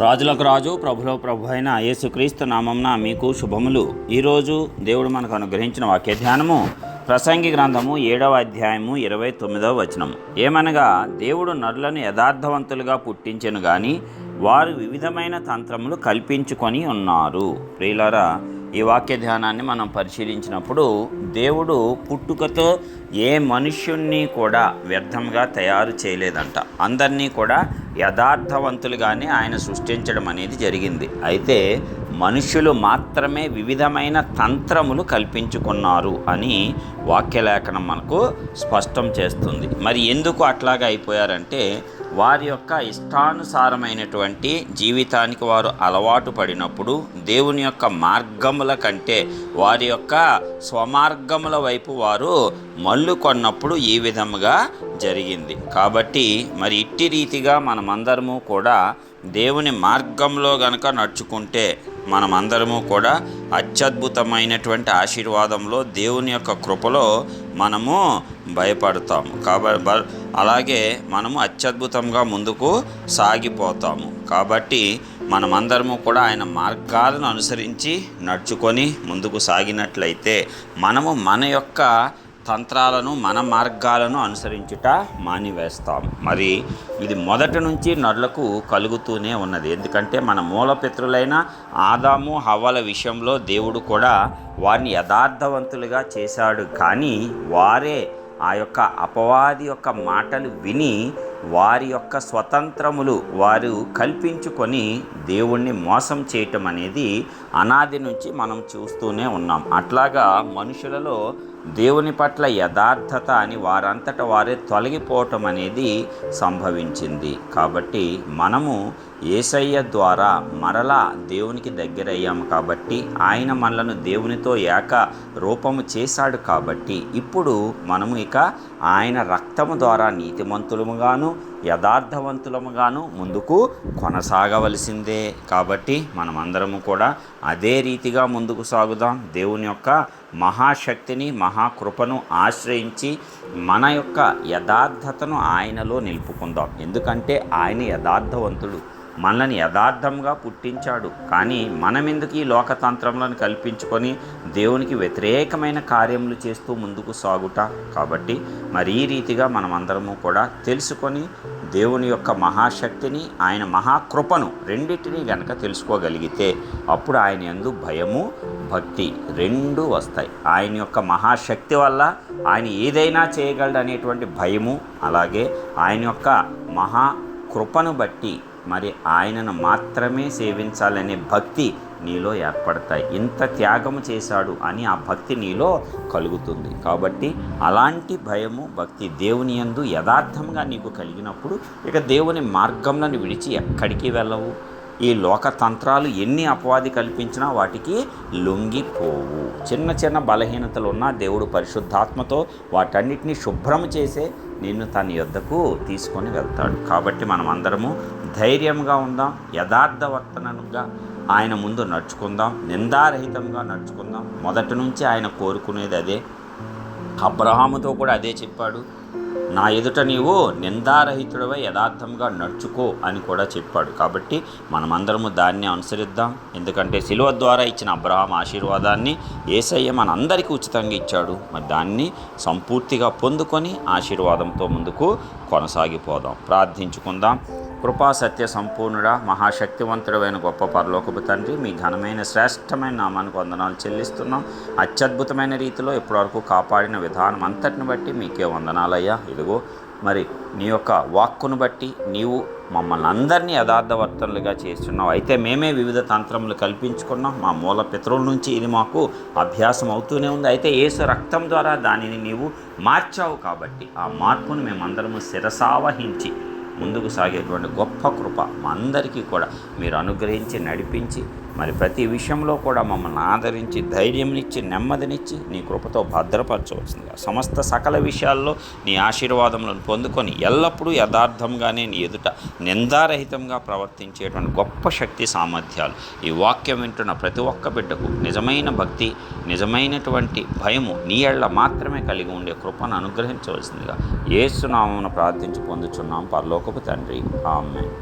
రాజులకు రాజు ప్రభులో ప్రభు అయిన యేసుక్రీస్తు నామంన మీకు శుభములు. ఈరోజు దేవుడు మనకు అనుగ్రహించిన వాక్య ధ్యానము ప్రసంగి గ్రంథము 7వ అధ్యాయము 29వ వచనము. ఏమనగా, దేవుడు నరులను యథార్థవంతులుగా పుట్టించెను గాని వారు వివిధమైన తంత్రములు కల్పించుకొని ఉన్నారు. ప్రియులారా, ఈ వాక్య ధ్యానాన్ని మనం పరిశీలించినప్పుడు దేవుడు పుట్టుకతో ఏ మనుష్యుణ్ణి కూడా వ్యర్థంగా తయారు చేయలేదంట. అందరినీ కూడా యథార్థవంతులుగానే ఆయన సృష్టించడం అనేది జరిగింది. అయితే మనుష్యులు మాత్రమే వివిధమైన తంత్రములు కల్పించుకున్నారు అని వాక్యలేఖనం మనకు స్పష్టం చేస్తుంది. మరి ఎందుకు అట్లాగా అయిపోయారంటే, వారి యొక్క ఇష్టానుసారమైనటువంటి జీవితానికి వారు అలవాటు పడినప్పుడు దేవుని యొక్క మార్గముల కంటే వారి యొక్క స్వమార్గముల వైపు వారు మళ్ళు కొన్నప్పుడు ఈ విధముగా జరిగింది. కాబట్టి మరి ఇట్టి రీతిగా మనమందరము కూడా దేవుని మార్గంలో గనక నడుచుకుంటే మనమందరము కూడా అత్యద్భుతమైనటువంటి ఆశీర్వాదంలో దేవుని యొక్క కృపలో మనము భయపడతాము. అలాగే మనము అత్యద్భుతంగా ముందుకు సాగిపోతాము. కాబట్టి మనమందరము కూడా ఆయన మార్గాలను అనుసరించి నడుచుకొని ముందుకు సాగినట్లయితే మనము మన యొక్క తంత్రాలను, మన మార్గాలను అనుసరించుట మానివేస్తాం. మరి ఇది మొదటి నుంచి నరులకు కలుగుతూనే ఉన్నది. ఎందుకంటే మన మూలపితరులైన ఆదాము హవ్వల విషయంలో దేవుడు కూడా వారిని యథార్థవంతులుగా చేశాడు. కానీ వారే ఆ యొక్క అపవాది యొక్క మాటలు విని వారి యొక్క స్వతంత్రములు వారు కల్పించుకొని దేవుణ్ణి మోసం చేయటం అనేది అనాది నుంచి మనం చూస్తూనే ఉన్నాం. అట్లాగా మనుషులలో దేవుని పట్ల యథార్థత అని వారంతట వారే తొలగిపోవటం అనేది సంభవించింది. కాబట్టి మనము యేసయ్య ద్వారా మరలా దేవునికి దగ్గరయ్యాము. కాబట్టి ఆయన మనలను దేవునితో ఏక రూపము చేశాడు. కాబట్టి ఇప్పుడు మనము ఇక ఆయన రక్తము ద్వారా నీతిమంతులముగాను యథార్థవంతులముగాను ముందుకు కొనసాగవలసిందే. కాబట్టి మనమందరము కూడా అదే రీతిగా ముందుకు సాగుదాం. దేవుని యొక్క మహాశక్తిని, మహాకృపను ఆశ్రయించి మన యొక్క యథార్థతను ఆయనలో నిలుపుకుందాం. ఎందుకంటే ఆయన యథార్థవంతుడు, మనల్ని యథార్థంగా పుట్టించాడు. కానీ మనమెందుకు ఈ లోకతంత్రములను కల్పించుకొని దేవునికి వ్యతిరేకమైన కార్యములు చేస్తూ ముందుకు సాగుట? కాబట్టి మరి ఈ రీతిగా మనమందరము కూడా తెలుసుకొని దేవుని యొక్క మహాశక్తిని, ఆయన మహాకృపను రెండింటినీ గనక తెలుసుకోగలిగితే అప్పుడు ఆయన యందు భయము, భక్తి రెండూ వస్తాయి. ఆయన యొక్క మహాశక్తి వల్ల ఆయన ఏదైనా చేయగలడు అనేటువంటి భయము, అలాగే ఆయన యొక్క మహాకృపను బట్టి మరి ఆయనను మాత్రమే సేవించాలనే భక్తి నీలో ఏర్పడతాయి. ఇంత త్యాగము చేశాడు అని ఆ భక్తి నీలో కలుగుతుంది. కాబట్టి అలాంటి భయము, భక్తి దేవుని యందు యథార్థంగా నీకు కలిగినప్పుడు ఇక దేవుని మార్గంలను విడిచి ఎక్కడికి వెళ్ళవు. ఈ లోకతంత్రాలు ఎన్ని అపవాది కల్పించినా వాటికి లొంగిపోవు. చిన్న చిన్న బలహీనతలు ఉన్నా దేవుడు పరిశుద్ధాత్మతో వాటన్నిటిని శుభ్రం చేసే నిన్ను తన యొద్దకు తీసుకొని వెళ్తాడు. కాబట్టి మనం అందరము ధైర్యంగా ఉందాం, యథార్థవర్తనంగా ఆయన ముందు నడుచుకుందాం, నిందారహితంగా నడుచుకుందాం. మొదటి నుంచి ఆయన కోరుకునేది అదే. అబ్రహాముతో కూడా అదే చెప్పాడు, నా ఎదుట నీవు నిందారహితుడివై యథార్థంగా నడుచుకో అని కూడా చెప్పాడు. కాబట్టి మనమందరము దాన్ని అనుసరిద్దాం. ఎందుకంటే శిలువ ద్వారా ఇచ్చిన అబ్రహాం ఆశీర్వాదాన్ని యేసయ్య మనందరికీ ఉచితంగా ఇచ్చాడు. మరి దాన్ని సంపూర్తిగా పొందుకొని ఆశీర్వాదంతో ముందుకు కొనసాగిపోదాం. ప్రార్థించుకుందాం. కృపా సత్య సంపూర్ణుడా, మహాశక్తివంతుడైన గొప్ప పరలోకపు తండ్రి, మీ ఘనమైన శ్రేష్టమైన నామానికి వందనాలు చెల్లిస్తున్నాం. అత్యద్భుతమైన రీతిలో ఇప్పటివరకు కాపాడిన విధానం అంతటిని బట్టి మీకే వందనాలయ్యా. ఇదిగో మరి నీ యొక్క వాక్కును బట్టి నీవు మమ్మల్ని అందరినీ యథార్థవర్తనులుగా చేస్తున్నావు. అయితే మేమే వివిధ తంత్రములు కల్పించుకున్నాం. మా మూల పితరుల నుంచి ఇది మాకు అభ్యాసం అవుతూనే ఉంది. అయితే యేసు రక్తం ద్వారా దానిని నీవు మార్చావు. కాబట్టి ఆ మార్పును మేమందరము శిరసావహించి ముందుకు సాగేటువంటి గొప్ప కృప మా అందరికీ కూడా మీరు అనుగ్రహించి నడిపించి మరి ప్రతి విషయంలో కూడా మమ్మల్ని ఆదరించి ధైర్యంనిచ్చి నెమ్మదినిచ్చి నీ కృపతో భద్రపరచవలసిందిగా సమస్త సకల విషయాల్లో నీ ఆశీర్వాదములను పొందుకొని ఎల్లప్పుడూ యథార్థంగానే నీ ఎదుట నిందారహితంగా ప్రవర్తించేటువంటి గొప్ప శక్తి సామర్థ్యాలు ఈ వాక్యం వింటున్న ప్రతి ఒక్క బిడ్డకు నిజమైన భక్తి, నిజమైనటువంటి భయము నీ ఎళ్ళ మాత్రమే కలిగి ఉండే కృపను అనుగ్రహించవలసిందిగా యేసు నామమున ప్రార్థించి పొందుచున్నాం పరలోకపు తండ్రి. ఆమేన్.